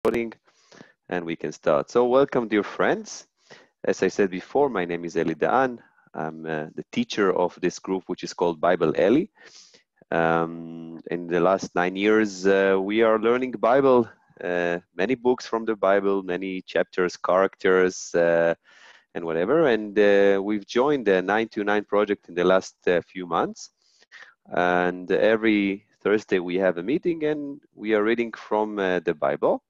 recording and we can start. So welcome, dear friends. As I said before, my name is Eli Daan. I'm the teacher of this group, which is called Bibleli. In the last 9 years, we are learning Bible, many books from the Bible, many chapters, characters, and whatever. And we've joined the 929 project in the last few months. And every Thursday we have a meeting and we are reading from the Bible.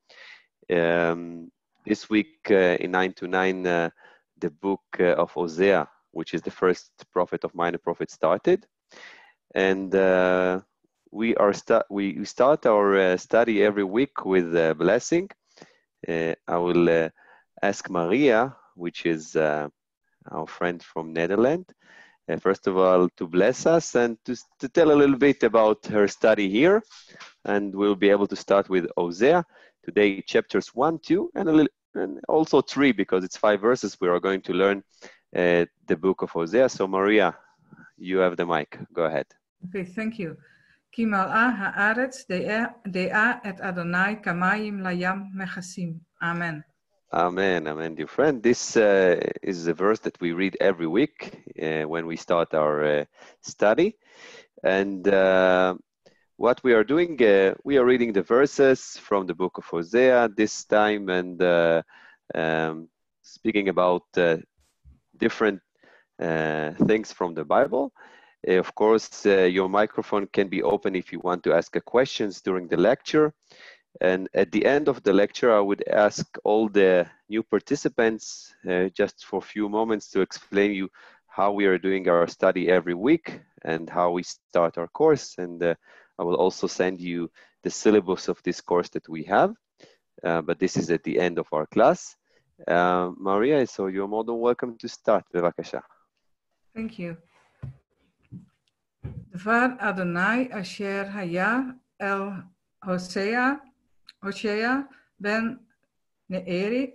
This week in 929, the book of Hosea, which is the first prophet of minor prophet, started. And we start our study every week with a blessing. I will ask Maria, which is our friend from Netherlands, first of all, to bless us and to tell a little bit about her study here. And we'll be able to start with Hosea. Today, chapters 1, 2, and also 3, because it's 5 verses. We are going to learn the book of Hosea. So Maria, you have the mic. Go ahead. Okay, thank you. Ki mal'a ha'aretz de'a et Adonai kamayim layam mechasim. Amen. Amen, amen, dear friend. This is a verse that we read every week when we start our study. And what we are doing, we are reading the verses from the book of Hosea this time and speaking about different things from the Bible. Of course, your microphone can be open if you want to ask questions during the lecture. And at the end of the lecture, I would ask all the new participants just for a few moments to explain you how we are doing our study every week and how we start our course. And I will also send you the syllabus of this course that we have. But this is at the end of our class. Maria, so you're more than welcome to start. Bevakasha. Thank you. Dvar Adonai asher haya el Hosea ben Be'eri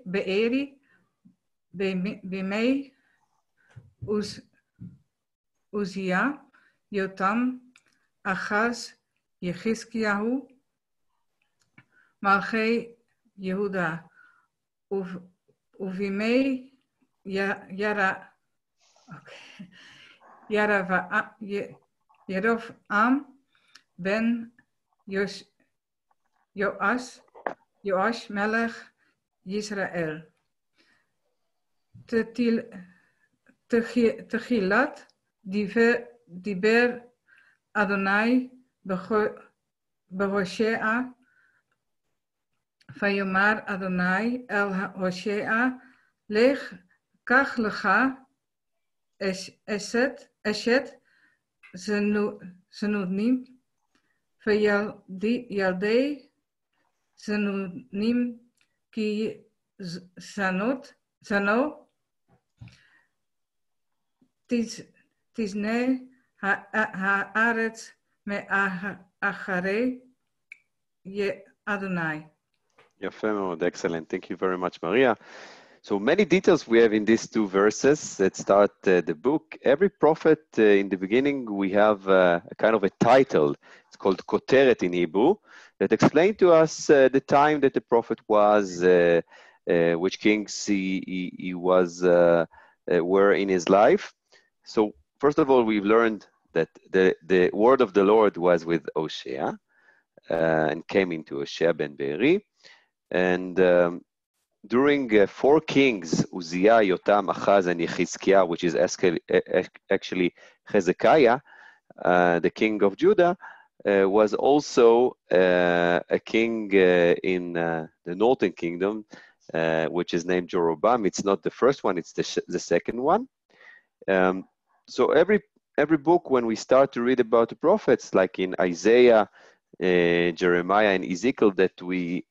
b'mei Uzziah Yotam Achaz Yechizkiyahu Malchei Yehuda uvimei Yerovam ben Yoash melech Yisrael. Techilat diber Adonai b'Hosea Vayomar Adonai el Hosea lech kach lecha eshet zenunim v'yaldei zenunim ki zano tizne haaretz me'acharei Adonai. Excellent. Thank you very much, Maria. So many details we have in these 2 verses that start the book. Every prophet in the beginning, we have a kind of a title. It's called Koteret in Hebrew, that explains to us the time that the prophet was, which kings he was, were in his life. So first of all, we've learned that the word of the Lord was with Hosea and came into Hosea ben Be'eri. And during 4 kings, Uzziah, Yotam, Achaz, and Yechizkiah, which is actually Hezekiah, the king of Judah, was also a king in the northern kingdom, which is named Jeroboam. It's not the first one, it's the second one. So every book, when we start to read about the prophets, like in Isaiah, Jeremiah, and Ezekiel that we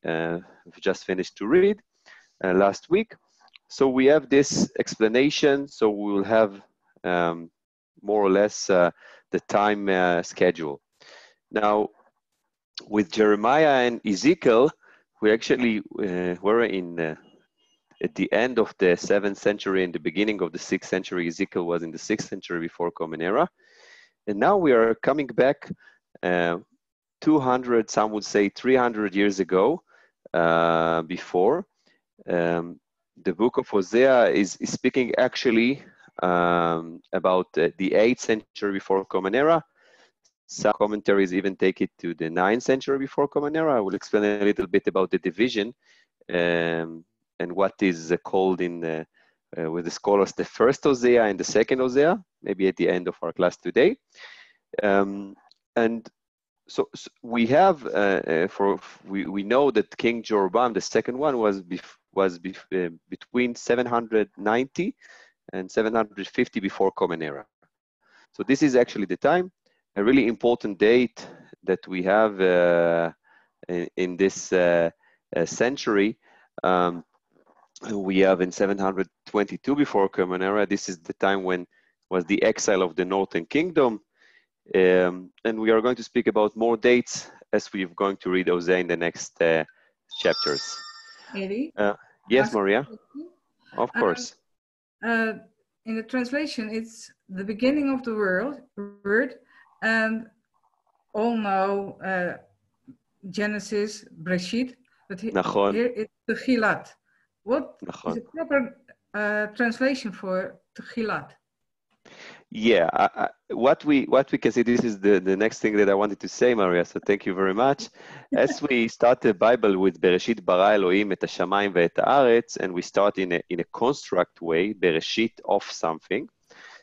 just finished to read last week. So we have this explanation, so we will have more or less the time schedule. Now, with Jeremiah and Ezekiel, we actually were in at the end of the 7th century and the beginning of the 6th century. Ezekiel was in the 6th century before Common Era. And now we are coming back 200, some would say 300 years ago, before. The book of Hosea is speaking actually about the 8th century before Common Era. Some commentaries even take it to the 9th century before Common Era. I will explain a little bit about the division and what is called in with the scholars the first Hosea and the second Hosea, maybe at the end of our class today. And so we have we know that King Jeroboam, the second one, was between 790 and 750 before Common Era. So this is actually the time, a really important date that we have in this century. We have in 722 before Common Era. This is the time when was the exile of the Northern Kingdom. And we are going to speak about more dates as we're going to read Hosea in the next chapters. Eddie? Yes, Maria, of course. In the translation, it's the beginning of the word, and all know Genesis, Breshit, but here it's Techilat. What is the proper translation for Techilat? Yeah, what we can see, this is the next thing that I wanted to say, Maria, so thank you very much. As we start the Bible with Bereshit bara Elohim et hashamayim ve'et haaretz, and we start in a construct way, Bereshit of something.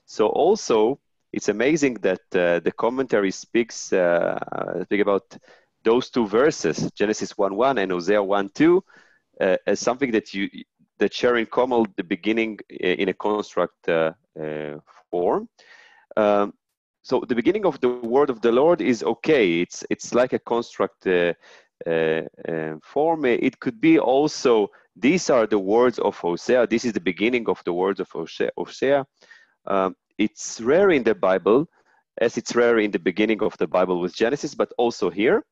So also, it's amazing that the commentary speak about those two verses, Genesis 1:1 and Hosea 1:2, as something that share in common the beginning in a construct form. So the beginning of the word of the Lord is okay. It's like a construct form. It could be also, these are the words of Hosea. This is the beginning of the words of Hosea. It's rare in the Bible, as it's rare in the beginning of the Bible with Genesis, but also here.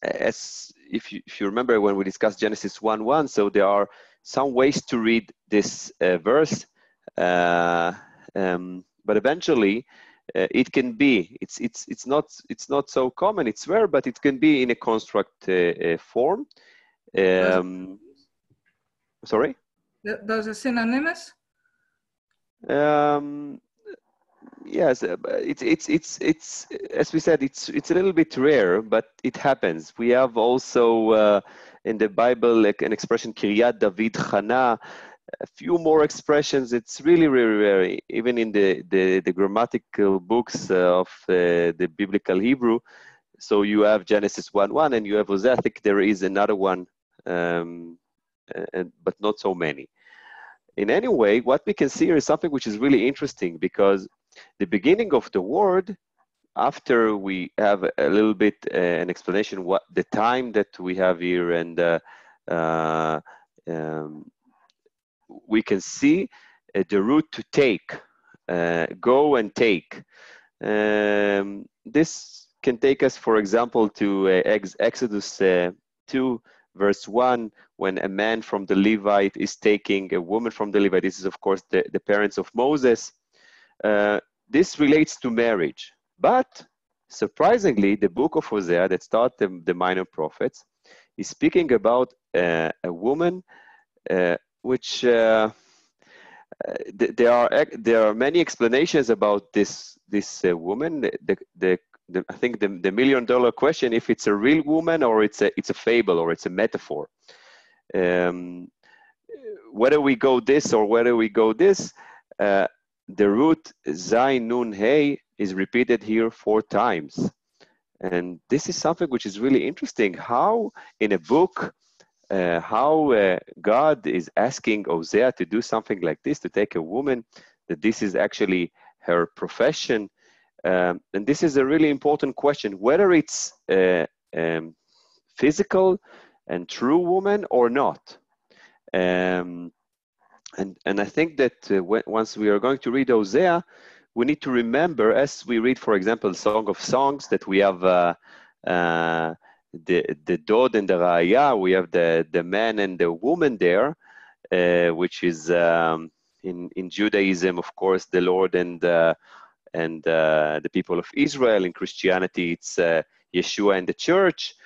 As if you remember when we discussed Genesis 1:1, so there are some ways to read this verse, but eventually it can be, it's not so common, it's rare, but it can be in a construct form. Sorry? Those are synonymous? Yes, it's as we said, it's a little bit rare, but it happens. We have also in the Bible like an expression Kiryat David Chana, a few more expressions. It's really rare, even in the grammatical books of the biblical Hebrew. So you have Genesis 1:1 and you have Hosea. I think there is another one, but not so many. In any way, what we can see here is something which is really interesting, because the beginning of the word, after we have a little bit an explanation what the time that we have here, and we can see the root to take, go and take. This can take us, for example, to Exodus 2, verse 1, when a man from the Levite is taking a woman from the Levite. This is, of course, the parents of Moses. This relates to marriage. But surprisingly, the book of Hosea that starts the minor prophets is speaking about a woman which there are many explanations about this woman. I think the $1,000,000 question, if it's a real woman or it's a fable or it's a metaphor. Whether we go this or whether we go this, the root Zayin Nun Hey is repeated here 4 times. And this is something which is really interesting, how in a book, how God is asking Hosea to do something like this, to take a woman, that this is actually her profession. And this is a really important question, whether it's physical and true woman or not. And I think that once we are going to read Hosea, we need to remember, as we read, for example, Song of Songs, that we have the Dod and the Raya, we have the man and the woman there, which is in Judaism, of course, the Lord and the people of Israel. In Christianity, it's Yeshua and the church.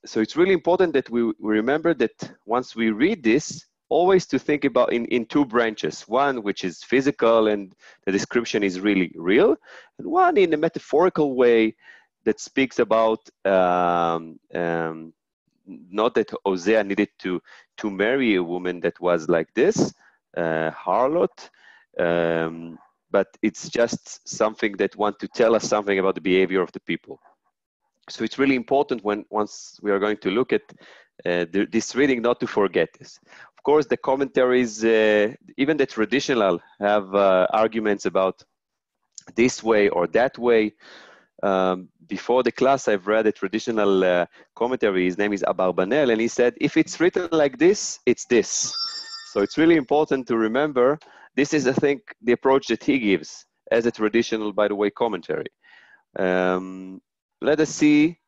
So it's really important that we remember that once we read this, always to think about in two branches. One which is physical and the description is really real, and one in a metaphorical way that speaks about not that Hosea needed to marry a woman that was like this, harlot, but it's just something that want to tell us something about the behavior of the people. So it's really important once we are going to look at this reading, not to forget this. Of course, the commentaries, even the traditional, have arguments about this way or that way. Before the class, I've read a traditional commentary. His name is Abarbanel, and he said, if it's written like this, it's this. So it's really important to remember, this is, I think, the approach that he gives as a traditional, by the way, commentary. Let us see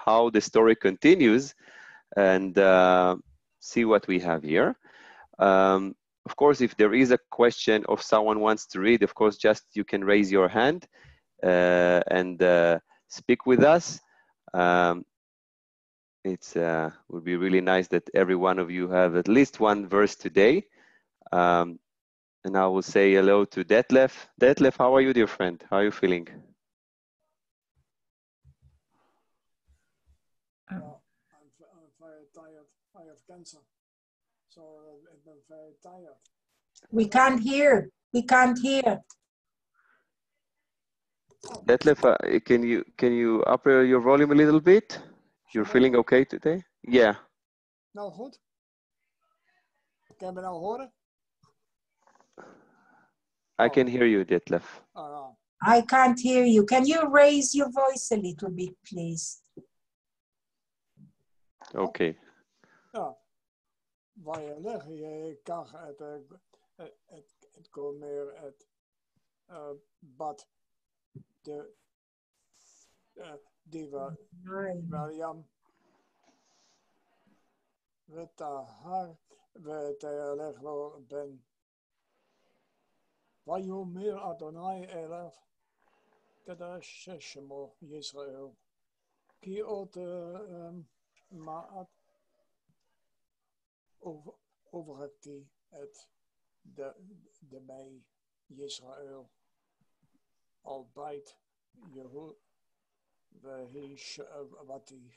how the story continues and see what we have here. Of course, if there is a question or someone wants to read, of course, just you can raise your hand and speak with us. It would be really nice that every one of you have at least one verse today. And I will say hello to Detlef. Detlef, how are you, dear friend? How are you feeling? I'm very tired. I have cancer. So I'm very tired. We can't hear. We can't hear. Detlef, can you up your volume a little bit? You're feeling okay today? Yeah. Nou goed. Kan je me nou horen? I can hear you, Detlef. I can't hear you. Can you raise your voice a little bit, please? Okay. Ja. Waar je ligt, je kan het komen het bad de die William met haar met leglo ben waar je meer Adonai elef Kadash Shemo Israël ki ot maat overhakti het de mij Israël al bijt Jehu wehish wat die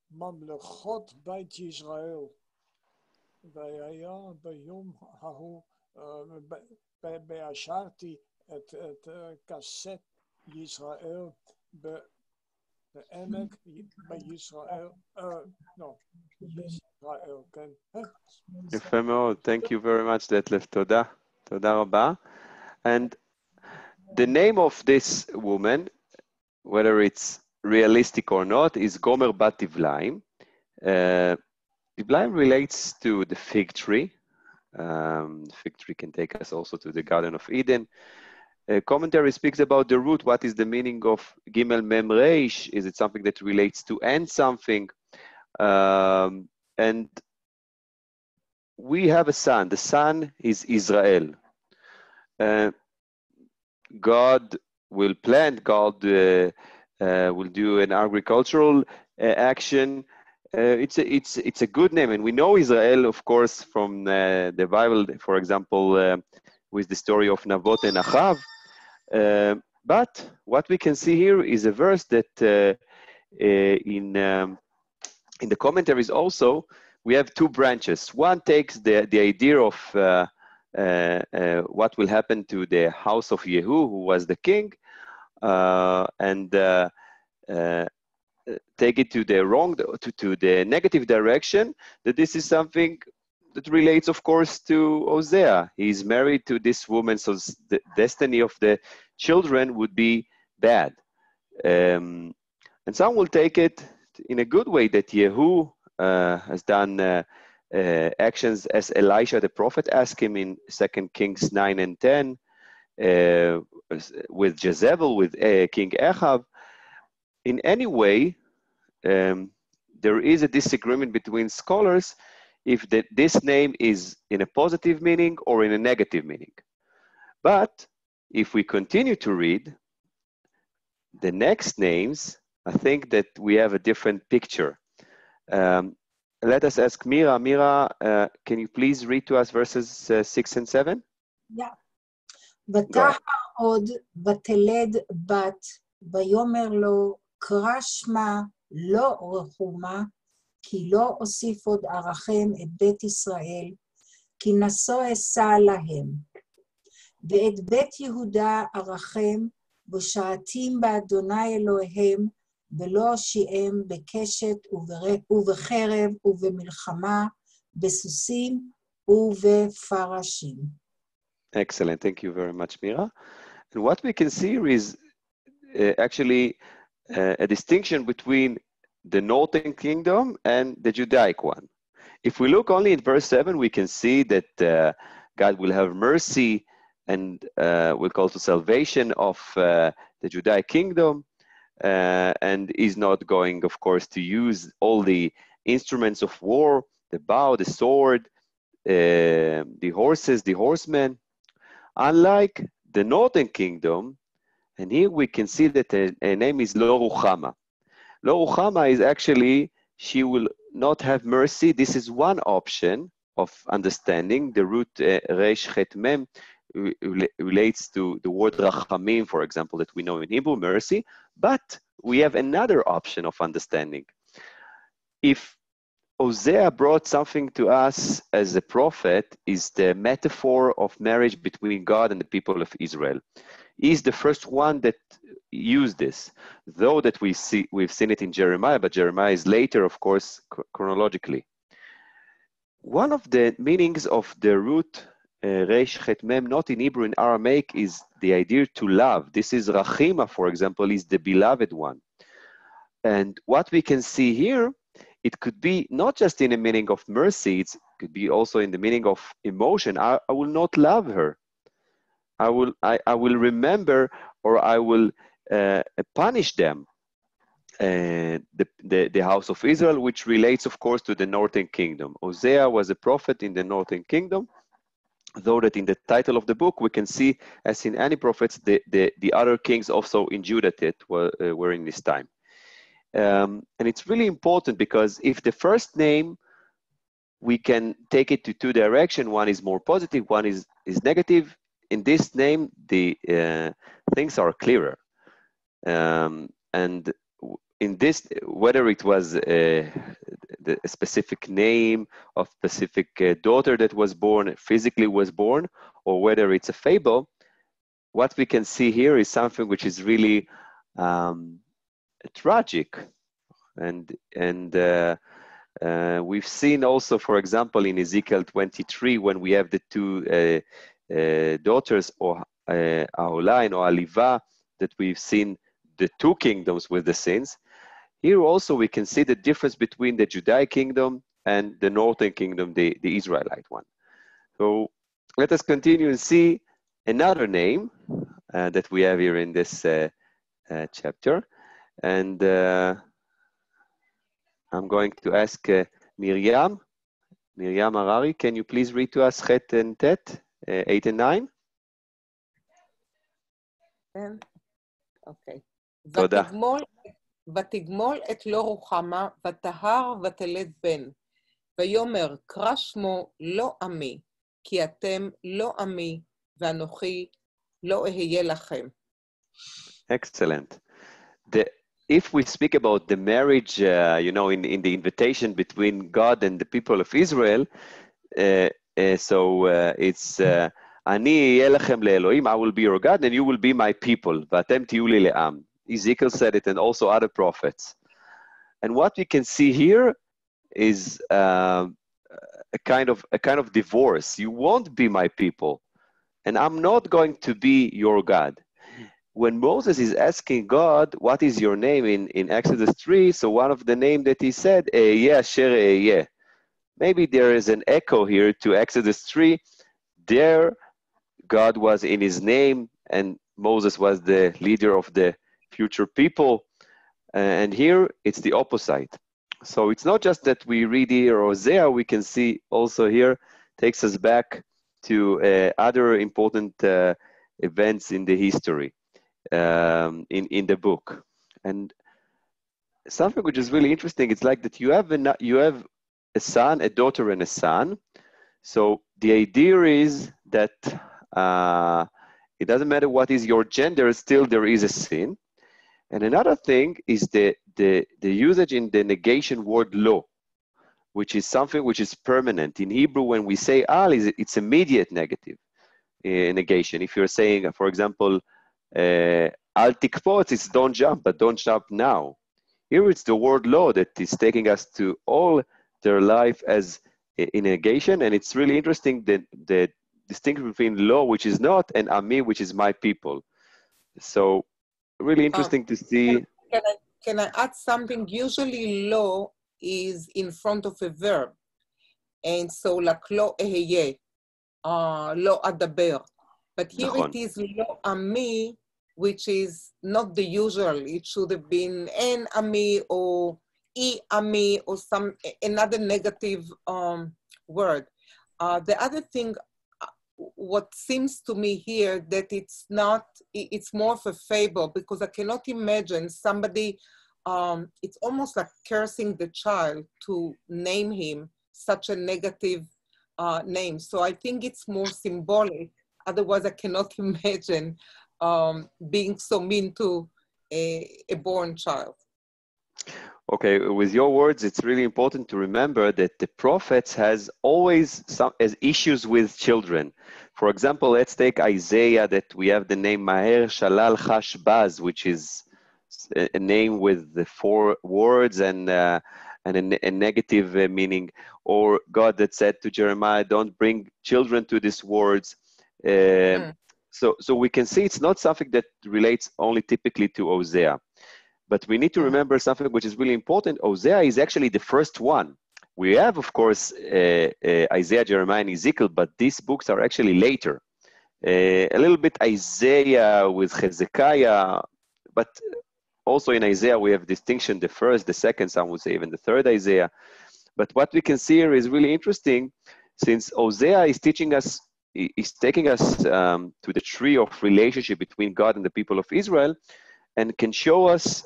mamlechot bijt Israël והיה ביום ההוא בהשארתי את כסת ישראל בעמק בישראל, ישראל, כן. יפה מאוד. Thank you very much, Detlef. תודה. תודה רבה. And the name of this woman, whether it's realistic or not, is Gomer bat Divlaim. Bibleli relates to the fig tree. The fig tree can take us also to the Garden of Eden. Commentary speaks about the root. What is the meaning of Gimel Mem Reish? Is it something that relates to end something? And we have a son. The son is Israel. God will plant. God will do an agricultural action. It's a good name, and we know Israel, of course, from the Bible, for example, with the story of Nabot and Achav. But what we can see here is a verse that in the commentaries also we have two branches. One takes the idea of what will happen to the house of Yehu, who was the king, and take it to the negative direction, that this is something that relates, of course, to Hosea. He's married to this woman, so the destiny of the children would be bad. And some will take it in a good way, that Yehu has done actions as Elisha the prophet asked him in 2 Kings 9 and 10, with Jezebel, with King Achav. In any way, there is a disagreement between scholars if this name is in a positive meaning or in a negative meaning. But if we continue to read, the next names I think that we have a different picture. Let us ask Mira. Mira, can you please read to us verses 6 and 7? Yeah. ותחר עוד ותלד בת, ויאמר לו, קרא שמה לא רחומה, כי לא אוסיף עוד ארחם את בית ישראל, כי נשוא אשא להם. ואת בית יהודה ארחם, ושעתים באדוני אלוהיהם, ולא אושיעם בקשת ובחרב ובמלחמה, בסוסים ובפרשים. Excellent. Thank you very much, Mira. And what we can see here is actually a distinction between the northern kingdom and the Judaic one. If we look only in verse 7, we can see that God will have mercy and will call to salvation of the Judaic kingdom, and is not going, of course, to use all the instruments of war, the bow, the sword, the horses, the horsemen. Unlike the northern kingdom, and here we can see that her name is Lo Ruchama. Lo Ruchama is actually, she will not have mercy. This is one option of understanding. The root Resh Chet Mem relates to the word Rachamim, for example, that we know in Hebrew, mercy. But we have another option of understanding. If Hosea brought something to us as a prophet, is the metaphor of marriage between God and the people of Israel. He's the first one that used this, though that we've seen it in Jeremiah, but Jeremiah is later, of course, chronologically. One of the meanings of the root Resh Chet Mem, not in Hebrew, in Aramaic, is the idea to love. This is Rachima, for example, is the beloved one. And what we can see here, it could be not just in the meaning of mercy, it could be also in the meaning of emotion. I will not love her. I will remember, or I will punish them. The house of Israel, which relates, of course, to the northern kingdom. Hosea was a prophet in the northern kingdom, though that in the title of the book, we can see, as in any prophets, the other kings also in Judah that were in this time. And it's really important because if the first name, we can take it to two directions. One is more positive, one is negative. In this name, the things are clearer. And in this, whether it was the specific name of specific daughter that was born, physically was born, or whether it's a fable, what we can see here is something which is really tragic. And we've seen also, for example, in Ezekiel 23, when we have the two daughters, or Aholah and Ohaliva, that we've seen the two kingdoms with the sins. Here also we can see the difference between the Judaic kingdom and the northern kingdom, the Israelite one. So let us continue and see another name that we have here in this chapter. And I'm going to ask Miriam Harari, can you please read to us Chet and Tet, 8 and 9? כן, אוקיי. תודה. ותגמול את לא רוחמה, ותהר ותלד בן. ויאמר, קרא שמו לא עמי, כי אתם לא עמי, ואנוכי לא אהיה לכם. Excellent. If we speak about the marriage, in the invitation between God and the people of Israel, it's אני אהיה לכם לאלוהים, I will be your God, and you will be my people. ואתם תהיו לי לעם. Ezekiel said it, and also other prophets. And what we can see here is a kind of divorce. You won't be my people, and I'm not going to be your God. When Moses is asking God, what is your name in Exodus 3, so one of the names that he said, Ehyeh Asher Ehyeh. Maybe there is an echo here to Exodus 3. There, God was in his name, and Moses was the leader of the future people. And here, it's the opposite. So it's not just that we read here Hosea, we can see also here, takes us back to other important events in the history, in the book. And something which is really interesting. It's like that you have a son, a daughter, and a son. So the idea is that it doesn't matter what is your gender, still there is a sin. And another thing is the usage in the negation word lo, which is something which is permanent. In Hebrew, when we say al, it's immediate negative negation. If you're saying, for example, al tikpotz, it's don't jump, but don't jump now. Here it's the word lo that is taking us to all their life as a negation. And it's really interesting that the distinction between lo, which is not, and ami, which is my people. So really interesting to see. Can I add something? Usually lo is in front of a verb. And so like lo eheye, lo adaber. But here it is lo ami, which is not the usual. It should have been en ami or I ami or another negative word. The other thing, what seems to me here that it's more of a fable, because I cannot imagine somebody, it's almost like cursing the child to name him such a negative name. So I think it's more symbolic. Otherwise I cannot imagine being so mean to a born child. Okay, with your words, it's really important to remember that the prophets has always as issues with children. For example, let's take Isaiah, that we have the name Maher Shalal Chash Baz, which is a name with the 4 words and a negative meaning. Or God that said to Jeremiah, don't bring children to these words. So we can see it's not something that relates only typically to Hosea. But we need to remember something which is really important. Hosea is actually the first one. We have, of course, Isaiah, Jeremiah, and Ezekiel, but these books are actually later. A little bit Isaiah with Hezekiah, but also in Isaiah we have distinction, the first, the second, some would say even the third Isaiah. But what we can see here is really interesting, since Hosea is teaching us, is taking us to the tree of relationship between God and the people of Israel, and can show us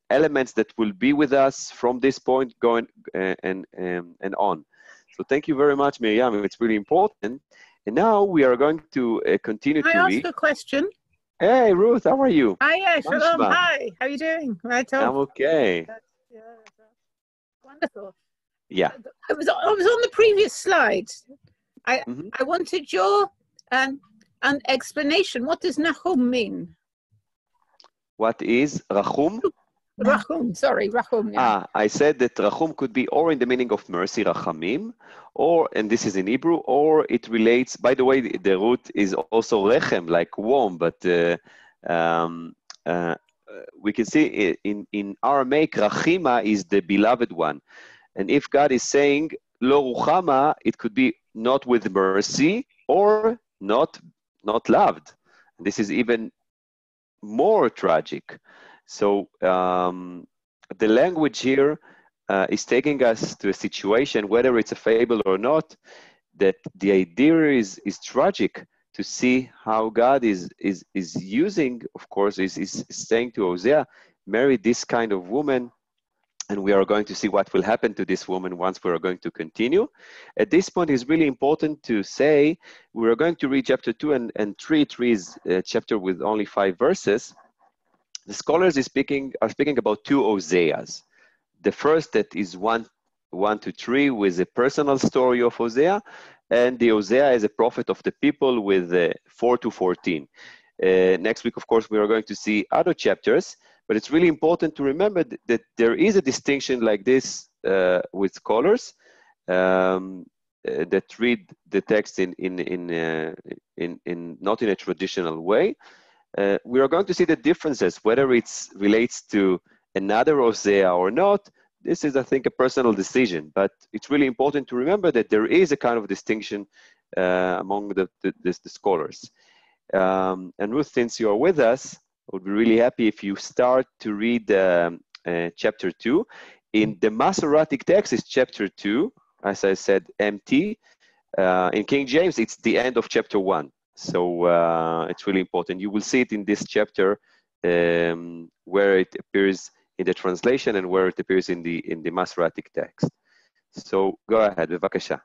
elements that will be with us from this point going and on. So thank you very much, Miriam. It's really important. And now we are going to continue to read. Can I ask a question? Hey, Ruth, how are you? Hi, Shalom. Hi, how are you doing? Right, I'm okay. Yeah, wonderful. Yeah. I was on the previous slide. I wanted your an explanation. What does Nahum mean? What is Rachum? Rachum, sorry, Rachum. Yeah. I said that Rachum could be or in the meaning of mercy, Rachamim, or, and this is in Hebrew, or it relates, by the way, the root is also Rechem, like warm, but we can see in Aramaic, Rachima is the beloved one. And if God is saying, Lo Ruchama, it could be not with mercy or not loved. This is even more tragic. So the language here is taking us to a situation, whether it's a fable or not, that the idea is tragic, to see how God is using, of course, is saying to Hosea, marry this kind of woman, and we are going to see what will happen to this woman once we are going to continue. At this point, it's really important to say, we are going to read chapter 2 and 3. 3 is a chapter with only 5 verses. The scholars are speaking about 2 Hoseas. The first that is 1 to 3 with a personal story of Hosea, and the Hosea as a prophet of the people with 4 to 14. Next week, of course, we are going to see other chapters, but it's really important to remember that there is a distinction like this with scholars that read the text in not in a traditional way. We are going to see the differences, whether it relates to another Hosea or not. This is, I think, a personal decision, but it's really important to remember that there is a kind of distinction among the scholars. And Ruth, since you are with us, I would be really happy if you start to read chapter 2. In the Masoretic text, it's chapter 2, as I said, MT. In King James, it's the end of chapter 1. So it's really important. You will see it in this chapter where it appears in the translation and where it appears in the Masoretic text. So go ahead, bevakasha.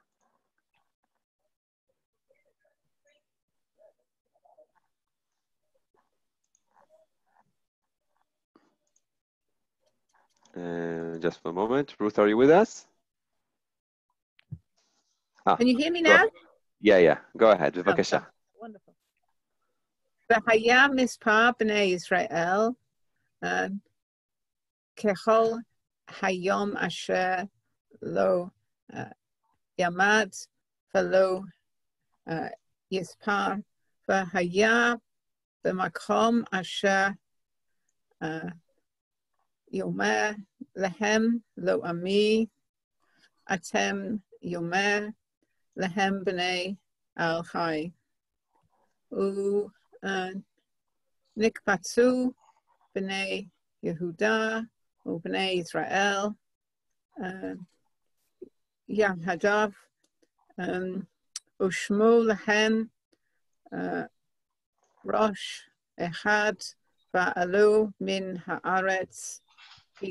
Just for a moment. Ruth, are you with us? Can you hear me now? Yeah. Go ahead, bevakasha. Wonderful. V'haya mispar b'nei Israel kechol hayom asher lo yamad v'lo yispar v'haya b'makom asher yomer lehem lo ami atem yomer lehem b'nei al chai u nikpatzu b'nei Yehuda u b'nei Israel yam hadav ushmu lehem rosh echad va'alu min haaretz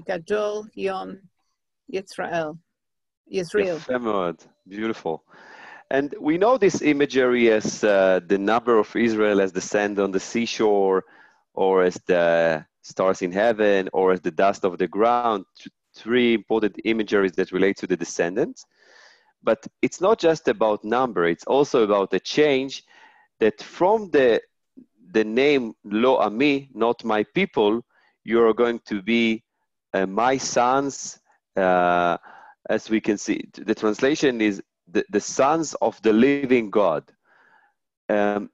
Gadol Yom Yisrael. Beautiful. And we know this imagery as the number of Israel as the sand on the seashore, or as the stars in heaven, or as the dust of the ground. Three important imageries that relate to the descendants. But it's not just about number, it's also about a change that from the name Lo Ami, not my people, you're going to be my sons. As we can see, the translation is the sons of the living God. The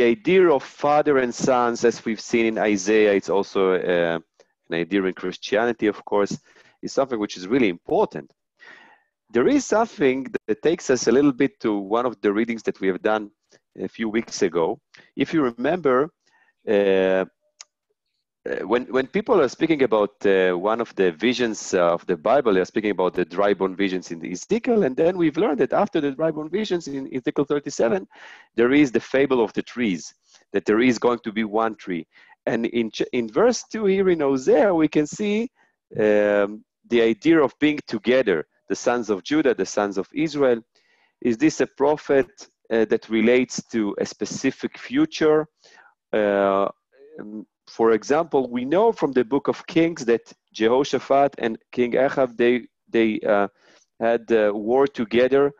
idea of father and sons, as we've seen in Isaiah, it's also an idea in Christianity, of course, is something which is really important. There is something that takes us a little bit to one of the readings that we have done a few weeks ago. If you remember, when people are speaking about one of the visions of the Bible, they're speaking about the dry bone visions in Ezekiel, and then we've learned that after the dry bone visions in Ezekiel 37, there is the fable of the trees, that there is going to be one tree. And in verse 2 here in Hosea, we can see the idea of being together, the sons of Judah, the sons of Israel. Is this a prophet that relates to a specific future? For example, we know from the book of Kings that Jehoshaphat and King Ahab, they had war together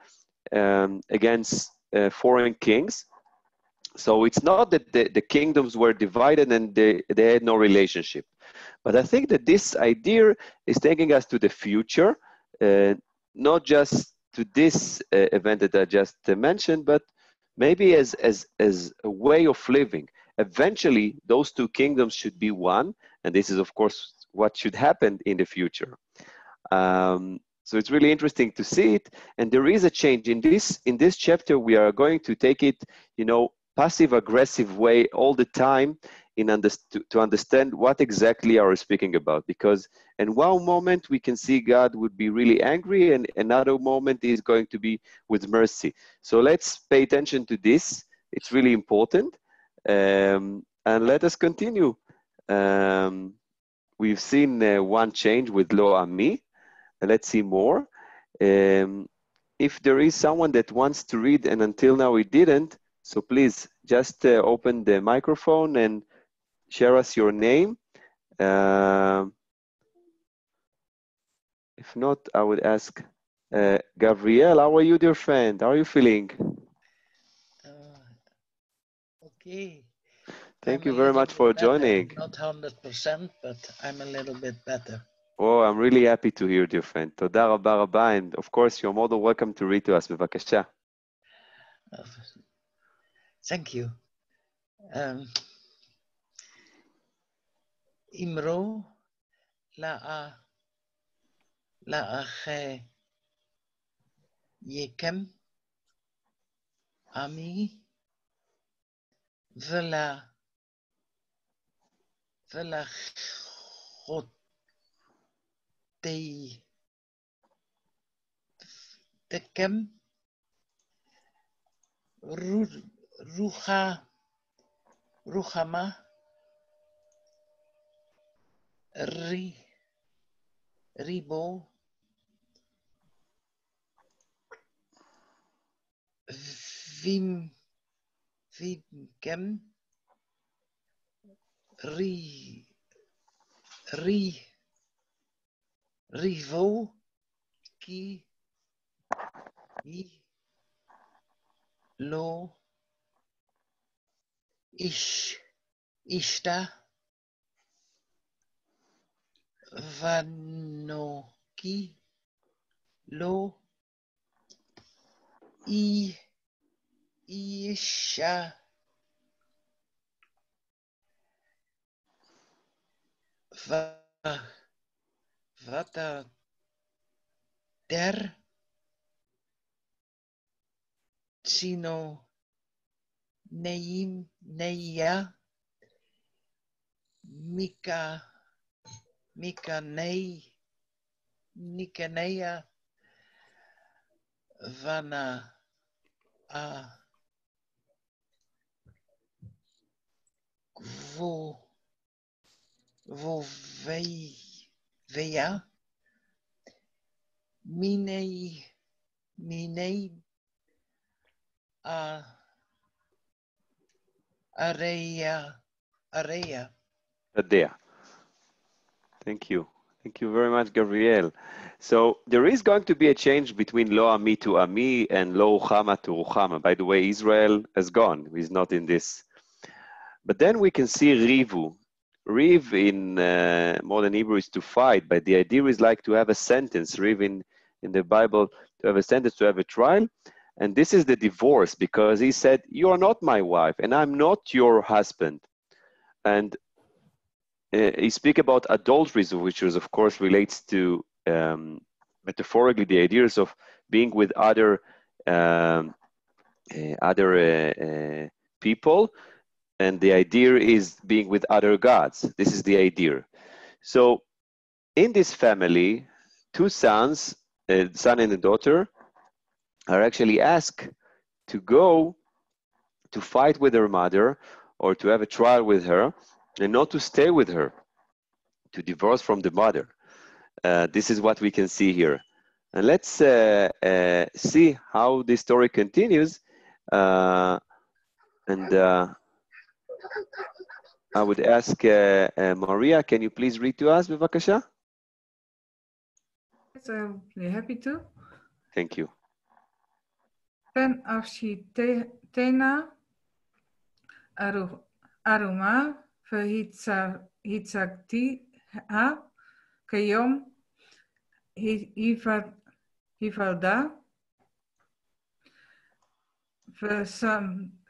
against foreign kings. So it's not that the kingdoms were divided and they had no relationship. But I think that this idea is taking us to the future, not just to this event that I just mentioned, but maybe as a way of living. Eventually, those two kingdoms should be one, and this is, of course, what should happen in the future. So it's really interesting to see it, and there is a change in this chapter. We are going to take it, passive-aggressive way all the time to understand what exactly are we speaking about. Because in one moment we can see God would be really angry, and another moment is going to be with mercy. So let's pay attention to this. It's really important. And let us continue. We've seen one change with Lo Ami. Let's see more. If there is someone that wants to read and until now we didn't, so please just open the microphone and share us your name. If not, I would ask Gabriel, how are you, dear friend? How are you feeling? Okay. Thank you very much for joining. Not 100%, but I'm a little bit better. Oh, I'm really happy to hear, dear friend. Toda rabba rabba, and of course, you're more than welcome to read to us. Bevakasha. Thank you. Imro la'ach yekem ami velachotei tekem ruchama ri, ribo, vim, vimkem, ri, rivo, ki, I, lo, ishta, vanoki, lo, isha, vata, der, sino, neia, Nikanea, Vana, Veia, Minei, Area. There. Thank you. Thank you very much, Gabriel. So there is going to be a change between Lo Ami to Ami and Lo Ruchama to Ruchama. By the way, Israel has gone. He's not in this. But then we can see Rivu. Riv in modern Hebrew is to fight, but the idea is like to have a sentence. Riv in the Bible, to have a sentence, to have a trial. And this is the divorce, because he said, you are not my wife and I'm not your husband. And he speaks about adulteries, which is, of course, relates to metaphorically the ideas of being with other people, and the idea is being with other gods. This is the idea. So in this family, two sons, a son and a daughter, are actually asked to go to fight with their mother or to have a trial with her, and not to stay with her, to divorce from the mother. This is what we can see here. And let's see how this story continues. I would ask Maria, can you please read to us, bevakasha? Yes, I'll be happy to. Thank you. Pen afshitena aruma verhitzaktiha kayom hivalda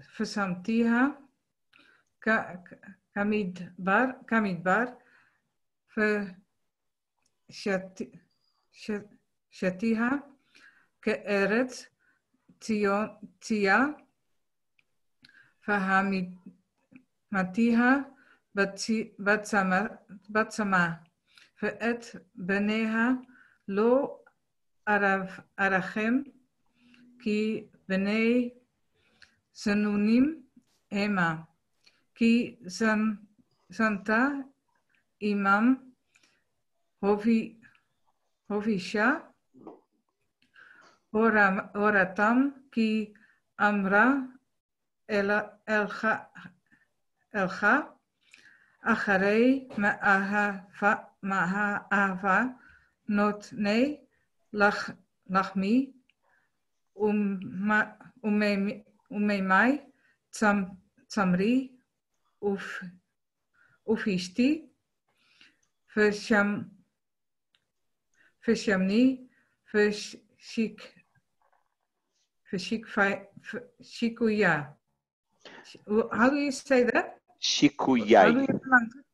versamtiha kamidbar vershatiha ke'eretz tia verhamitiha batsama ve'et beneha lo arachem ki benei sanunim ema ki santa imam hovisha horatam ki amra elcha acharei ma'ahava notnei lachmi umemai tsamri ufishti veshamni shikuya. How do you say that? Shikuyai. How do you pronounce it?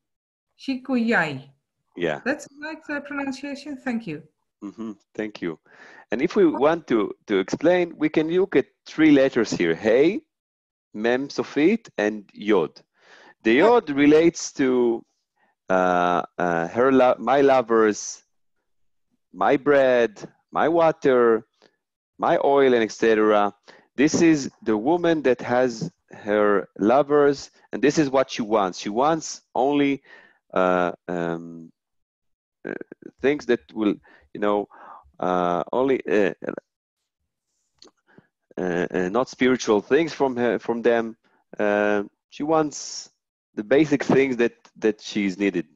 Shikuyai. Yeah. That's right pronunciation. Thank you. Thank you. And if we want to explain, we can look at three letters here: Hey, Mem Sofit, and Yod. The Yod relates to my lovers, my bread, my water, my oil, and etc. This is the woman that has her lovers, and this is what she wants. She wants only things that will, only not spiritual things from them. She wants the basic things that she's needed,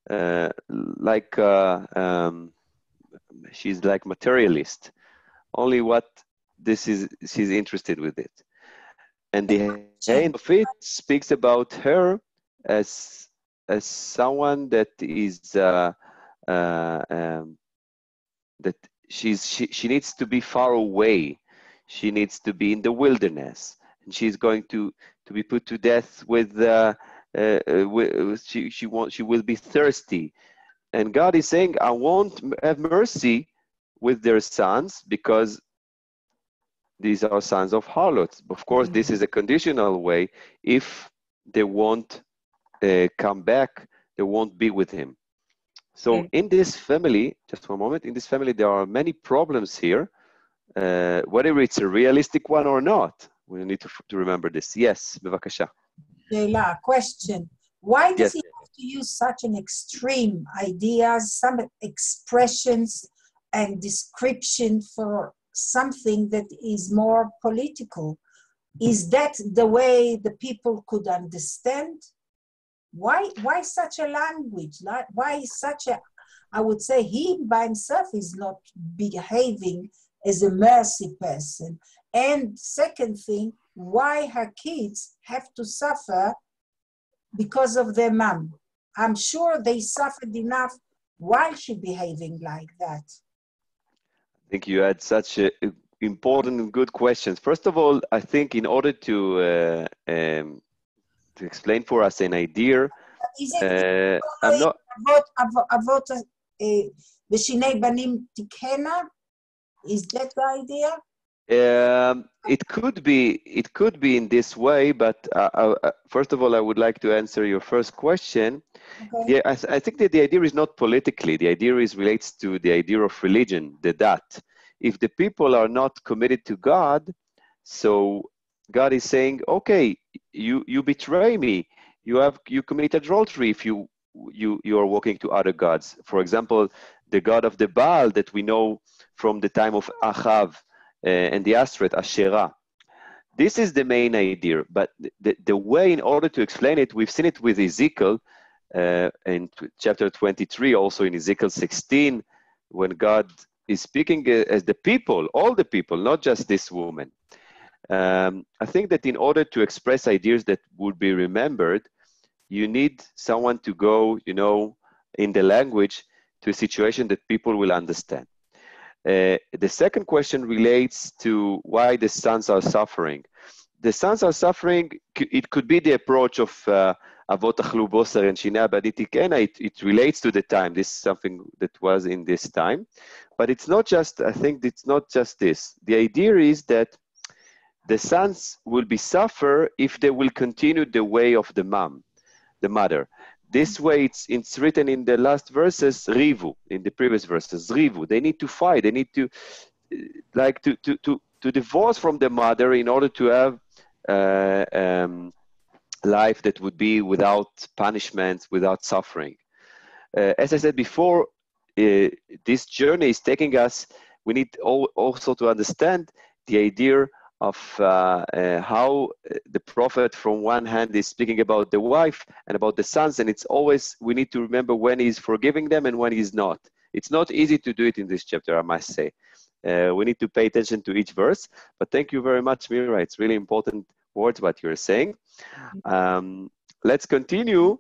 like she's like materialist. Only what she's interested with it. And the end of it speaks about her as someone that is that she needs to be far away. She needs to be in the wilderness, and she's going to be put to death with. She will be thirsty, and God is saying, "I won't have mercy with their sons because these are sons of harlots." Of course, this is a conditional way. If they won't come back, they won't be with him. So in this family, just one moment, in this family, there are many problems here, whether it's a realistic one or not. We need to remember this. Yes, bevakasha. Leila, question. Why does he have to use such an extreme ideas, some expressions and description for something that is more political? Is that the way the people could understand? Why such a language? Why such a, I would say he by himself is not behaving as a mercy person. And second thing, why her kids have to suffer because of their mom? I'm sure they suffered enough while she behaving like that. I think you had such important and good questions. First of all, I think in order to explain for us an idea, I'm not. Avot v'shinei banim tikena. Is that the idea? It could be in this way, but first of all, I would like to answer your first question. Okay. Yeah, I think that the idea is not politically. The idea relates to the idea of religion, the dat. If the people are not committed to God, so God is saying, okay, you betray me, you commit adultery if you are walking to other gods. For example, the god of the Baal that we know from the time of Achav and the Astrid, Asherah. This is the main idea, but the way in order to explain it, we've seen it with Ezekiel in chapter 23, also in Ezekiel 16, when God is speaking as the people, all the people, not just this woman. I think that in order to express ideas that would be remembered, you need someone to go, in the language to a situation that people will understand. The second question relates to why the sons are suffering. The sons are suffering, it could be the approach of Avot Achlu Boser and Shinei Abaditikena. It relates to the time. This is something that was in this time. But it's not just, I think it's not just this. The idea is that the sons will be suffer if they will continue the way of the mom, the mother. This way, it's written in the last verses, Rivu, in the previous verses, Rivu. They need to fight. They need to, to divorce from the mother in order to have life that would be without punishment, without suffering. As I said before, this journey is taking us, we need also to understand the idea of how the prophet from one hand is speaking about the wife and about the sons, and it's always, we need to remember when he's forgiving them and when he's not. It's not easy to do it in this chapter, I must say. We need to pay attention to each verse, but thank you very much, Mira. It's really important words what you're saying. Let's continue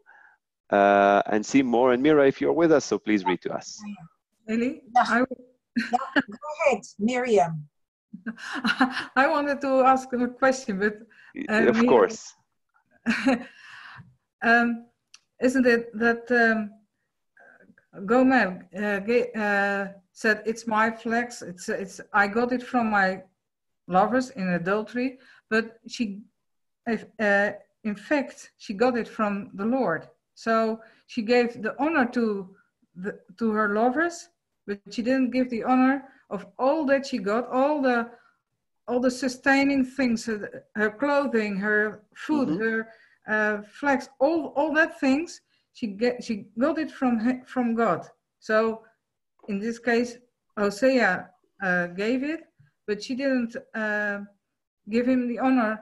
and see more. And Mira, if you're with us, so please read to us. Eli? Yeah. Go ahead, Miriam. I wanted to ask a question, but of course. Isn't it that Gomer said it's my flax? It's I got it from my lovers in adultery, but she, in fact, she got it from the Lord. So she gave the honor to her lovers, but she didn't give the honor of all that she got, all the sustaining things, her clothing, her food, her flax, all that things, she got it from God. So in this case, Hosea gave it, but she didn't give him the honor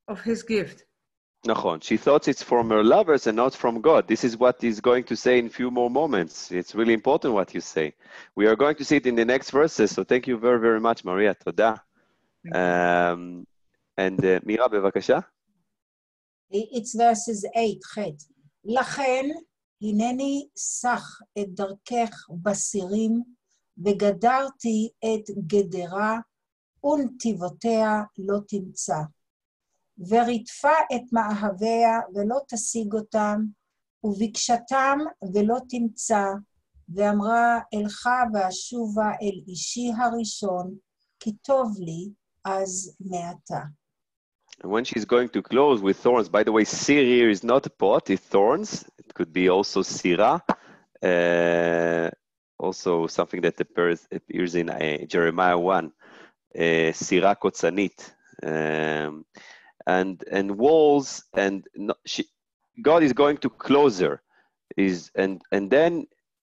of his gift. Nachon. She thought it's from her lovers and not from God. This is what he's going to say in a few more moments. It's really important what you say. We are going to see it in the next verses. So thank you very, very much, Maria. Toda. And Mira, בבקשה. It's verses 8, ח' לכן הנני סח את דרכך בסירים וגדרתי את גדרה ונתיבותיה לא תמצא. ורדפה את מאהביה ולא תשיג אותם, ובקשתם ולא תמצא, ואמרה אלך ואשובה אל אישי הראשון, כי טוב לי אז מעתה. And when she's going to close with thorns, by the way, sir here is not a pot, it's thorns. It could be also sira, also something that appears in Jeremiah 1, sira kotzanit. And walls, and God is going to close her, and then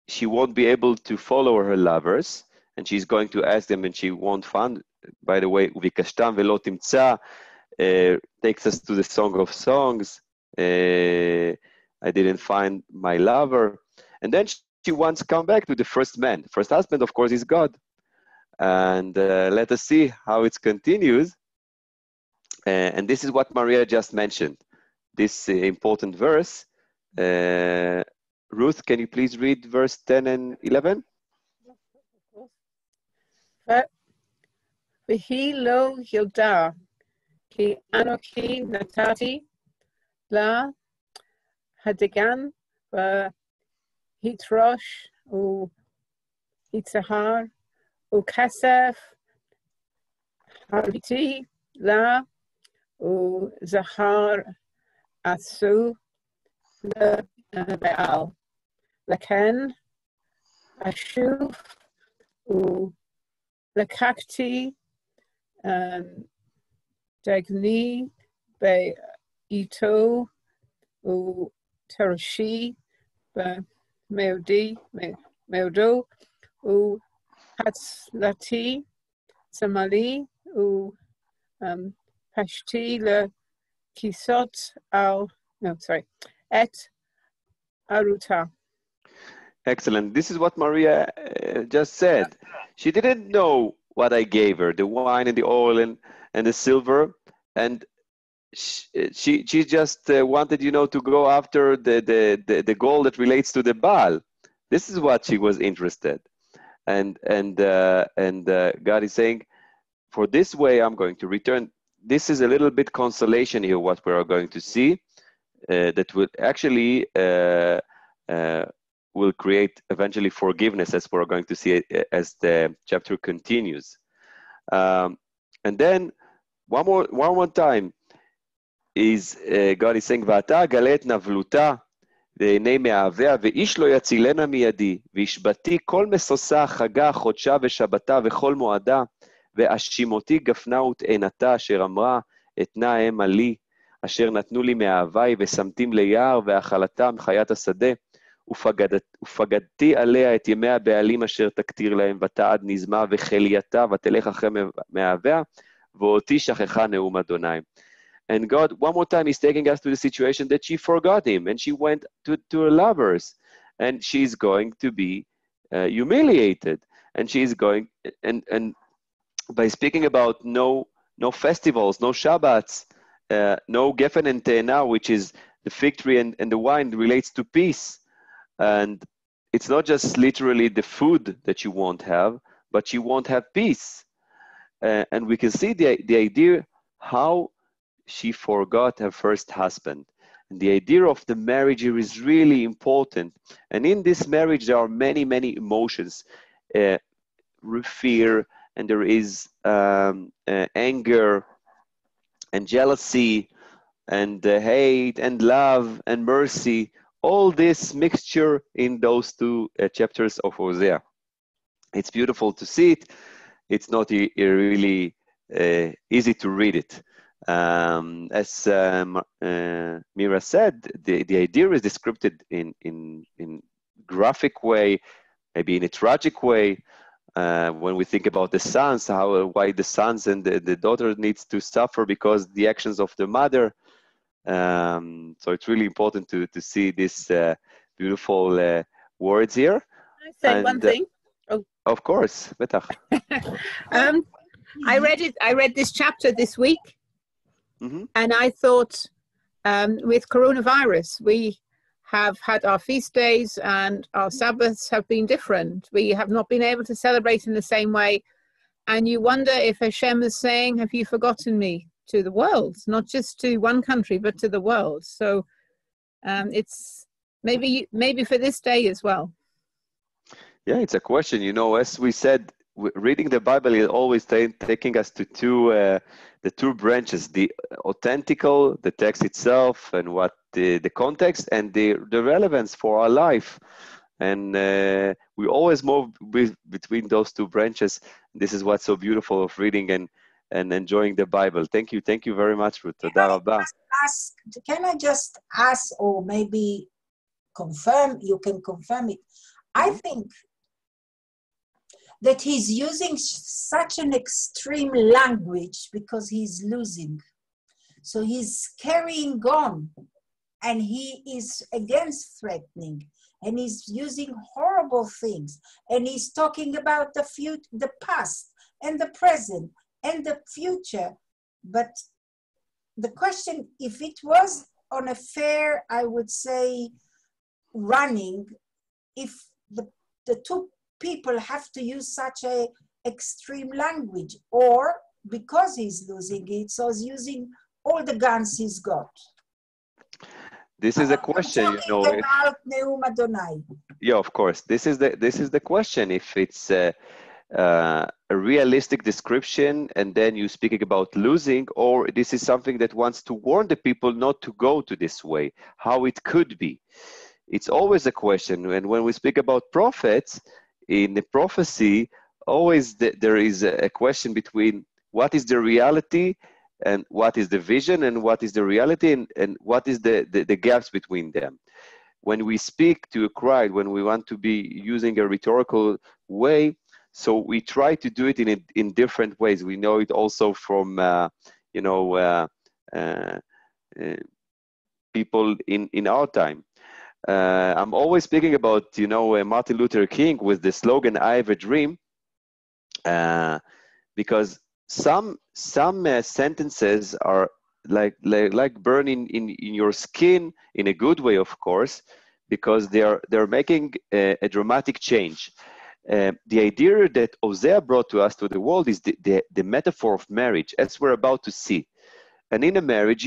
she won't be able to follow her lovers, and she's going to ask them, and she won't find. By the way, uvikashtam velo timtza takes us to the Song of Songs. I didn't find my lover, and then she wants to come back to the first man. First husband, of course, is God, and let us see how it continues. And this is what Maria just mentioned, this important verse. Ruth, can you please read verse 10 and 11? V'hi lo yilda, ki anochi natati la hadagan v'hitrosh u'hitzahar u'kasef hariti la u'zahar asu le'be'al leken ashuv u'lekakti dagni be'ito u'terashi be'meodo u'hatzlati samali Pashti le kisot et aruta. Excellent. This is what Maria just said. She didn't know what I gave her, the wine and the oil and the silver, and she just wanted, to go after the gold that relates to the Baal. This is what she was interested, and God is saying, for this way I'm going to return. This is a little bit consolation here, what we are going to see, that will actually will create eventually forgiveness, as we're going to see as the chapter continues. And then one more time is God is saying, "Va'ata galet navluta לעיני מאהביה, ואיש לא יצילנה מידי, והשבתי כל משושה, חגה, חודשה ושבתה וכל מועדה, ואשימותי גפנה ותאנתה, אשר אמרה, אתנה המה לי, אשר נתנו לי מאהבי, ושמתים ליער, ואכלתם חיית השדה, ופגדתי עליה את ימי הבעלים אשר תקטיר להם, ותעד נזמה וחלייתה, ותלך אחרי מאהביה, ואותי שכחה נאום אדוני. And God, one more time, is taking us to the situation that she forgot him, and she went to her lovers, and she's going to be humiliated, and she's going, and by speaking about no festivals, no Shabbats, no Geffen and Te'ena, which is the fig tree and the wine, relates to peace. And it's not just literally the food that you won't have, but you won't have peace. And we can see the idea how she forgot her first husband. And the idea of the marriage here is really important. And in this marriage, there are many, many emotions, fear, and there is anger and jealousy and hate and love and mercy, all this mixture in those two chapters of Hosea. It's beautiful to see it. It's not really easy to read it. As Mira said, the idea is described in graphic way, maybe in a tragic way. When we think about the sons, why the sons and the daughter needs to suffer because the actions of the mother. So it's really important to see these beautiful words here. I say one thing. Oh. Of course, betach. I read this chapter this week, and I thought, with coronavirus, we have had our feast days and our Sabbaths have been different. We have not been able to celebrate in the same way. And you wonder if Hashem is saying, have you forgotten me to the world, not just to one country, but to the world. So it's maybe for this day as well. Yeah, it's a question. You know, as we said, reading the Bible is always taking us to the two branches, the authentical, the text itself, and what the context and the relevance for our life. And we always move between those two branches. This is what's so beautiful of reading and enjoying the Bible. Thank you very much, Ruth. Can I just ask, or maybe confirm, you can confirm it. I think that he's using such an extreme language because he's losing. So he's carrying on, and he is against threatening, and he's using horrible things, and he's talking about the past and the present and the future. But the question, if it was on a fair, I would say, running, if the two people have to use such a extreme language, or because he's losing it, so he's using all the guns he's got. This is a question, you know. About Neum Adonai. Yeah, of course. This is the question. If it's a realistic description, and then you speaking about losing, or this is something that wants to warn the people not to go to this way, how it could be. It's always a question. And when we speak about prophets, in the prophecy, always there is a question between what is the reality and what is the vision, and what is the reality and what is the gaps between them. When we speak to a crowd, when we want to be using a rhetorical way, so we try to do it in different ways. We know it also from people in our time. I'm always speaking about, Martin Luther King with the slogan, I have a dream, because some sentences are like burning in your skin, in a good way, of course, because they're making a dramatic change. The idea that Hosea brought to us, to the world, is the metaphor of marriage, as we're about to see. And in a marriage,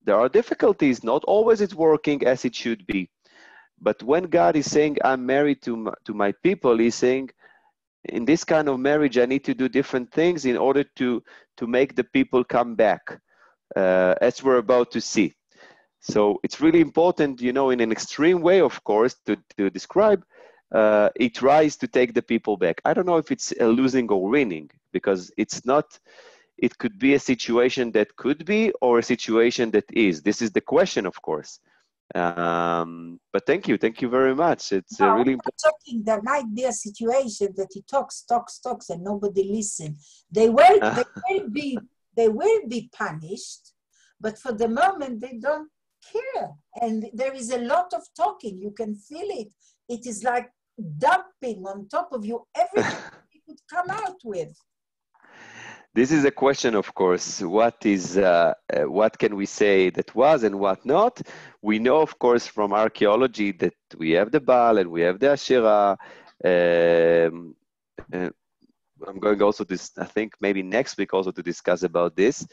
there are difficulties. Not always it's working as it should be. But when God is saying, I'm married to my people, he's saying, in this kind of marriage, I need to do different things in order to make the people come back, as we're about to see. So it's really important, in an extreme way, of course, to describe, he tries to take the people back. I don't know if it's a losing or winning, because it's not. It could be a situation that could be, or a situation that is. This is the question, of course. But thank you very much. It's really important. There might be a situation that he talks, and nobody listens. They will be punished, but for the moment they don't care. And there is a lot of talking. You can feel it. It is like dumping on top of you everything you could come out with. This is a question, of course. What can we say that was and what not? We know, of course, from archaeology that we have the Baal and we have the Asherah. I'm going also this, I think maybe next week also to discuss about this.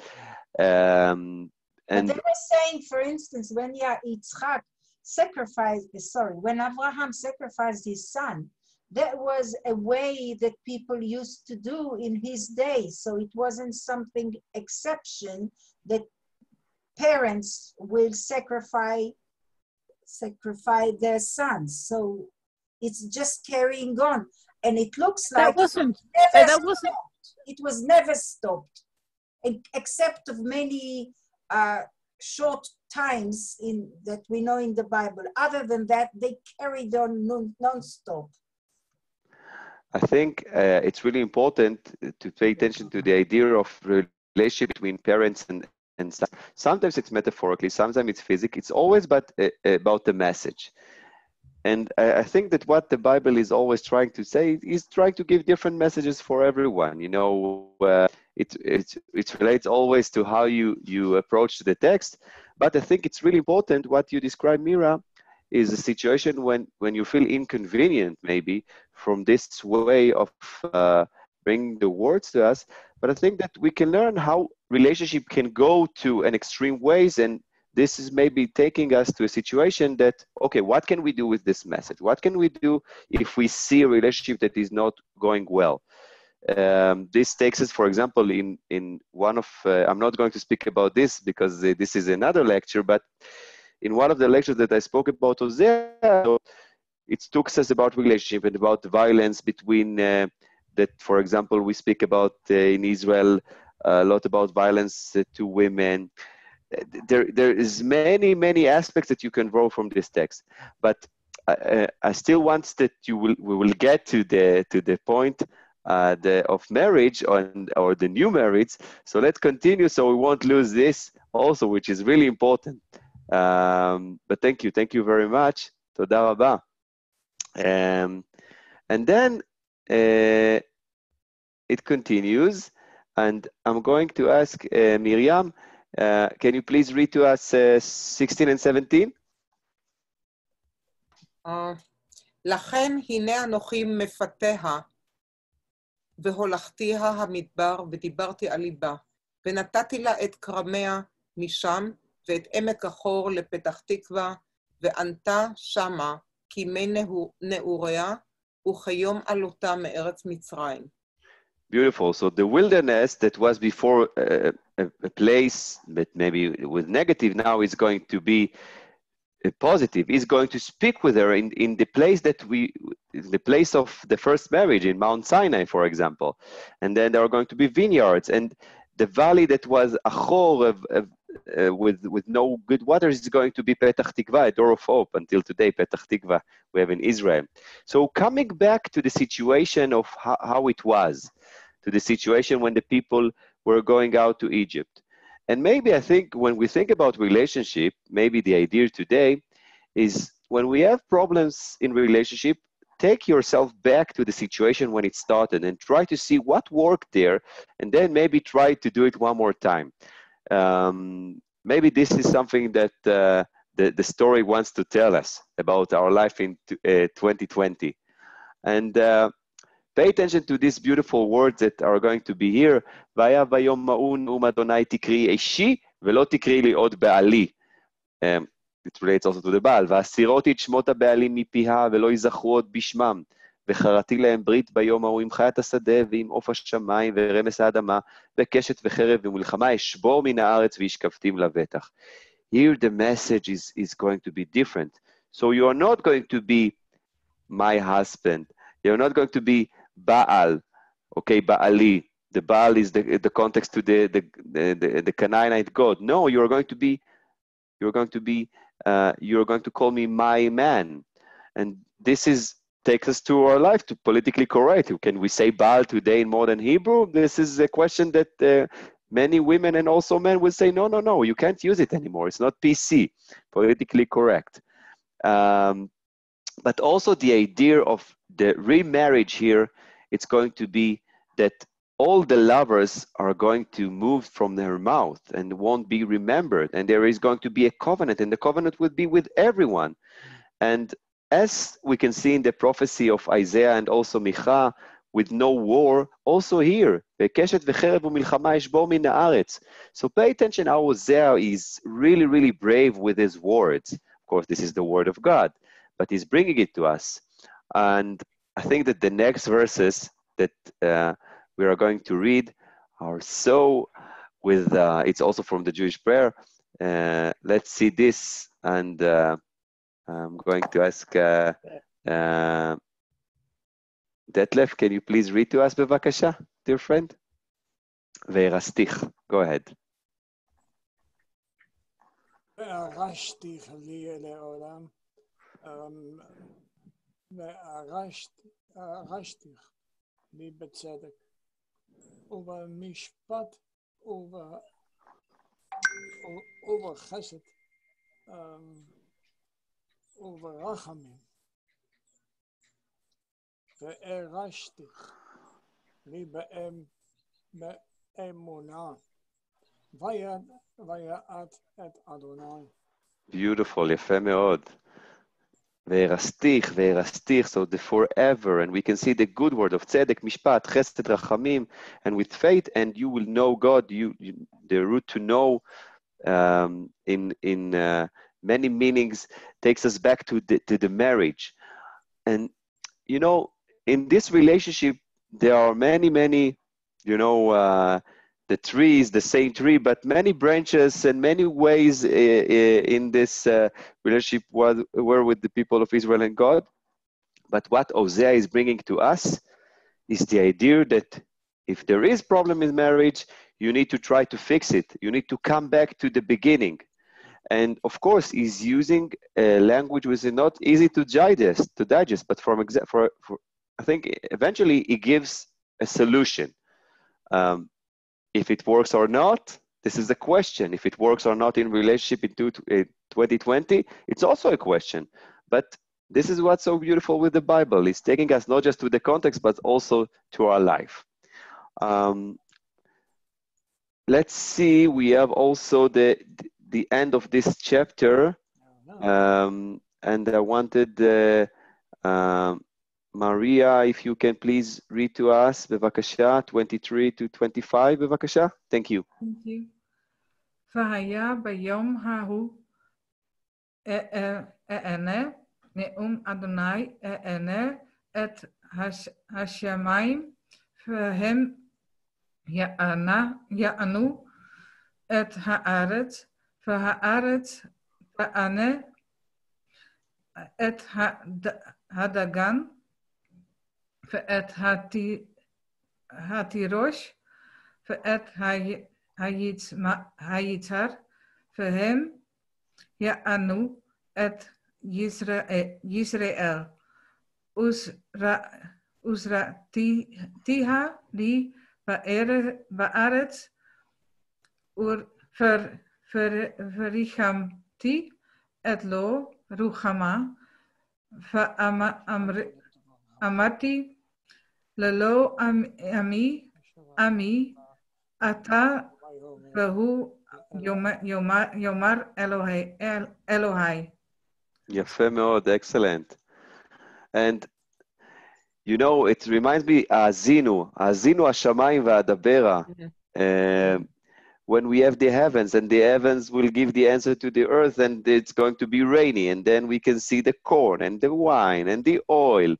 And but they were saying, for instance, when when Abraham sacrificed his son, that was a way that people used to do in his day. So it wasn't something exception that parents will sacrifice their sons. So it's just carrying on. And it looks like it was never stopped. It was never stopped. except of many short times that we know in the Bible. Other than that, they carried on non-stop. I think it's really important to pay attention to the idea of relationship between parents and sometimes it's metaphorically, sometimes it's physically. It's always about the message. And I think that what the Bible is always trying to say is trying to give different messages for everyone. You know, it relates always to how you approach the text. But I think it's really important what you describe, Mira, is a situation when you feel inconvenient maybe from this way of bringing the words to us. But I think that we can learn how relationship can go to an extreme ways, and this is maybe taking us to a situation that, okay, what can we do with this message? What can we do if we see a relationship that is not going well? This takes us, for example, in one of, I'm not going to speak about this because this is another lecture, but in one of the lectures that I spoke about Hosea, it talks us about relationship and about violence between, that, for example, we speak about in Israel, a lot about violence to women. There is many aspects that you can draw from this text, but I still want that we will get to the point of marriage or the new marriage. So let's continue so we won't lose this also, which is really important. But thank you very much. Toda rabba. And then it continues, and I'm going to ask Miriam, can you please read to us 16 and 17? לכן הנה אנוכי מפתיה, והולכתיה המדבר, ודיברתי על ליבה, ונתתי לה את כרמיה משם, ואת עמק החור לפתח תקווה, וענתה שמה, כימי נעוריה, וכיום עלותה מארץ מצרים. Beautiful. So the wilderness that was before a place that maybe was negative now is going to be positive. Is going to speak with her in the place the place of the first marriage in Mount Sinai, for example. And then there are going to be vineyards, and the valley that was Achor with no good water is going to be Petach Tikva, a door of hope. Until today, Petach Tikva we have in Israel. So coming back to the situation of how it was, to the situation when the people were going out to Egypt. And maybe I think when we think about relationship, maybe the idea today is when we have problems in relationship, take yourself back to the situation when it started and try to see what worked there, and then maybe try to do it one more time. Maybe this is something that the story wants to tell us about our life in 2020. And pay attention to these beautiful words that are going to be here. והיה ביום ההוא נאום אדוני תקראי אישי ולא תקראי לי עוד בעלי. It relates also to the בעל. והסירותי את שמות הבעלים מפיה ולא יזכרו עוד בשמם. וחרתי להם ברית ביום ההוא עם חיית השדה ועם עוף השמיים ורמס האדמה וקשת וחרב ומלחמה אשבור מן הארץ וישכבתים לבטח. Here the message is going to be different. So you are not going to be my husband. You're not going to be Baal, okay, Baali. The Baal is the context to the Canaanite god. No, you're going to call me my man. And this takes us to our life, to politically correct. Can we say Baal today in modern Hebrew? This is a question that many women and also men will say, no, you can't use it anymore. It's not PC, politically correct. But also the idea of the remarriage here, it's going to be that all the lovers are going to move from their mouth and won't be remembered. And there is going to be a covenant, and the covenant would be with everyone. And as we can see in the prophecy of Isaiah and also Micha, with no war, also here, וקשת וחרב ומלחמה ישבור מן הארץ. So pay attention how Hosea is really, really brave with his words. Of course, this is the word of God, but he's bringing it to us. And I think that the next verses that we are going to read are so with, it's also from the Jewish prayer. Let's see this, and I'm going to ask Detlef, can you please read to us, bevakasha, dear friend? Ve'erastich. Go ahead. וארשתיך לי לעולם, וארשתיך לי בצדק, ובמשפט ובחסד, וברחמים, וארשתיך לי באמונה, ויראת את אדוני. Beautiful, יפה מאוד. Ve'erastich, ve'erastich, so the forever, and we can see the good word of tzedek, mishpat, chesed, rachamim, and with faith, and you will know God. The root to know in many meanings takes us back to the marriage. And you know, in this relationship, there are many, you know, the tree is the same tree, but many branches and many ways in this relationship were with the people of Israel and God. But what Hosea is bringing to us is the idea that if there is problem in marriage, you need to try to fix it. You need to come back to the beginning. And of course, he's using a language which is not easy to digest, but I think eventually he gives a solution. If it works or not, this is a question. If it works or not in relationship in 2020, it's also a question. But this is what's so beautiful with the Bible. It's taking us not just to the context, but also to our life. Let's see, we have also the end of this chapter. And I wanted Maria, if you can please read to us, בבקשה, 23 to 25, בבקשה. Thank you. Thank you. והיה ביום ההוא אענה נאום אדוני, אענה את השמיים והם יענו את הארץ, והארץ תענה את הדגן ואת התירוש ואת היצהר, והם יענו את ישראל. וזרעתיה לי בארץ, וריחמתי את לא רוחמה, ואמרתי ללא עמי אתה, והוא יאמר אלוהי. יפה מאוד, excellent. And you know, it reminds me, האזינו השמיים ואדברה. When we have the heavens, and the heavens will give the answer to the earth, and it's going to be rainy, and then we can see the corn and the wine and the oil,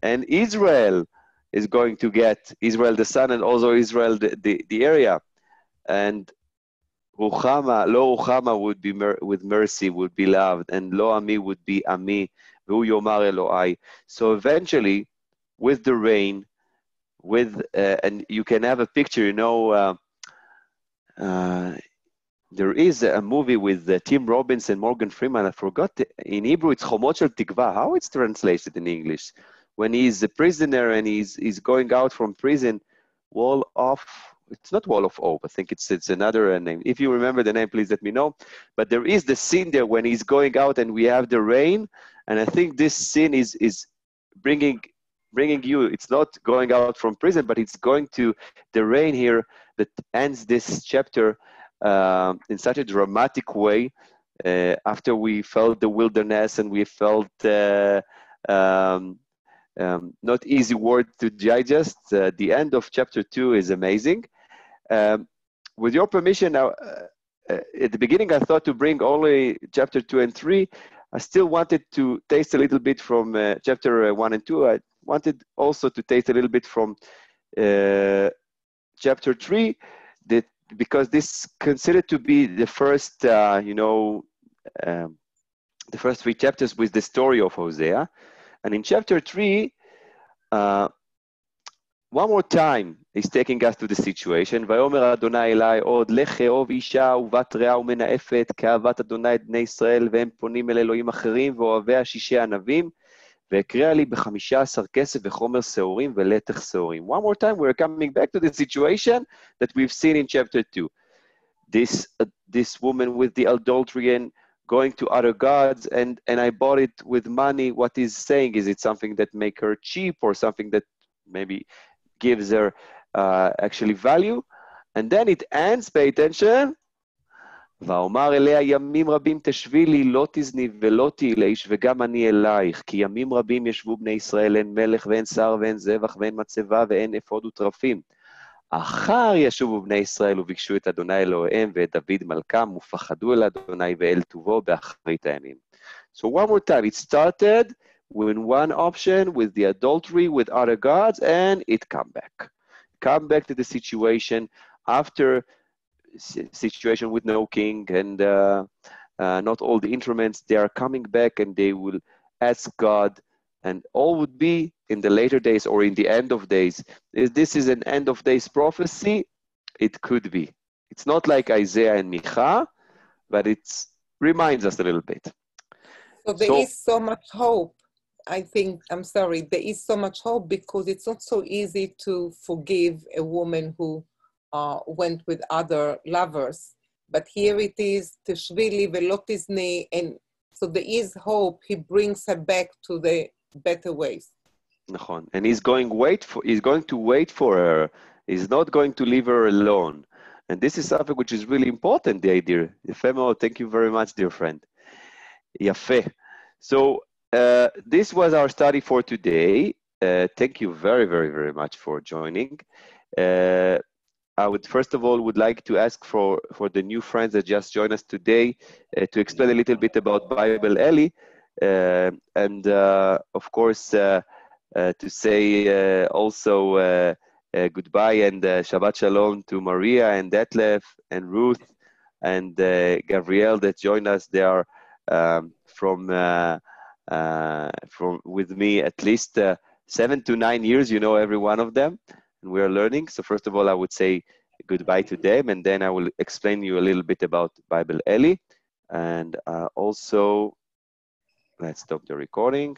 and Israel is going to get, Israel the son, and also Israel the area, and Ruchama, lo Ruchama would be with mercy, would be loved, and lo Ami would be Ami, V'hu Yomar Elohai. So eventually, with the rain, and you can have a picture, you know, there is a movie with Tim Robbins and Morgan Freeman. I forgot, in Hebrew it's Chomot Shel Tikva. How it's translated in English? When he's a prisoner and he's going out from prison, it's not Wall of Hope. I think it's another name. If you remember the name, please let me know. But there is the scene there when he's going out and we have the rain. And I think this scene is bringing you, it's not going out from prison, but it's going to the rain here that ends this chapter in such a dramatic way. After we felt the wilderness and we felt not easy word to digest, the end of chapter 2 is amazing. With your permission, now, at the beginning I thought to bring only chapter 2 and 3. I still wanted to taste a little bit from chapter 1 and 2. I wanted also to taste a little bit from chapter 3, because this considered to be the first, the first 3 chapters with the story of Hosea. And in chapter 3, one more time, he's taking us to the situation. ויאמר אדוני אלי עוד, לך אהוב אישה ובת רעה ומנאפת, כאהבת אדוני את בני ישראל, והם פונים אל אלוהים אחרים, ואוהביה שישי ענבים, והקריאה לי ב15 כסף וחומר שעורים ולתך שעורים. One more time, we're coming back to the situation that we've seen in chapter 2. This woman with the adultery and going to other gods, and I bought it with money. What he's saying, is it something that make her cheap or something that maybe gives her actually value? And then it ends, pay attention, ואומר אליה ימים רבים תשבי לי, לא תזני ולא תהי לאיש, וגם אני אלייך, כי ימים רבים ישבו בני ישראל, אין מלך ואין שר ואין זבח ואין מצבה ואין אפוד וטרפים. אחר ישובו בני ישראל וביקשו את אדוני אלוהיהם ואת דוד מלכם, ופחדו אל אדוני ואל טובו באחרית הימים. So one more time, it started with one option, with the adultery, with other gods, and it come back to the situation after situation with no king and not all the instruments. They are coming back and they will ask God, and all would be in the later days or in the end of days. If this is an end of days prophecy, it could be. It's not like Isaiah and Micha, but it reminds us a little bit. So there is so much hope. I think, I'm sorry, there is so much hope because it's not so easy to forgive a woman who went with other lovers. But here it is, תשבי לי ולא תזני, and so there is hope. He brings her back to the better ways. נכון. And he's going to wait for her. He's not going to leave her alone. And this is something which is really important, the idea. יפה מאוד, thank you very much, dear friend. יפה. So this was our study for today. Thank you very, very, very much for joining. I would first of all would like to ask for the new friends that just joined us today to explain a little bit about Bibleli, and of course to say also goodbye and Shabbat Shalom to Maria and Detlef and Ruth and Gabrielle that joined us. They are from with me at least 7 to 9 years. You know every one of them. And we are learning. So first of all, I would say goodbye to them, and then I will explain you a little bit about Bibleli. And also, let's stop the recording.